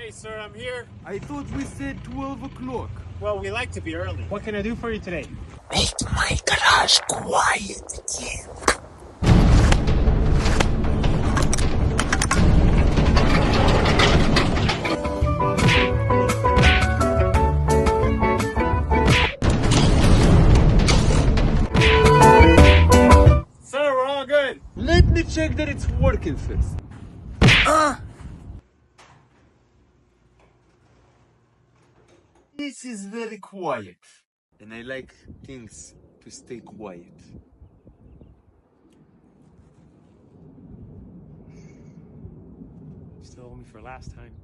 Hey, sir, I'm here. I thought we said 12 o'clock. Well, we like to be early. What can I do for you today? Make my garage quiet again. Sir, we're all good. Let me check that it's working first. This is very quiet. And I like things to stay quiet. You still owe me for last time.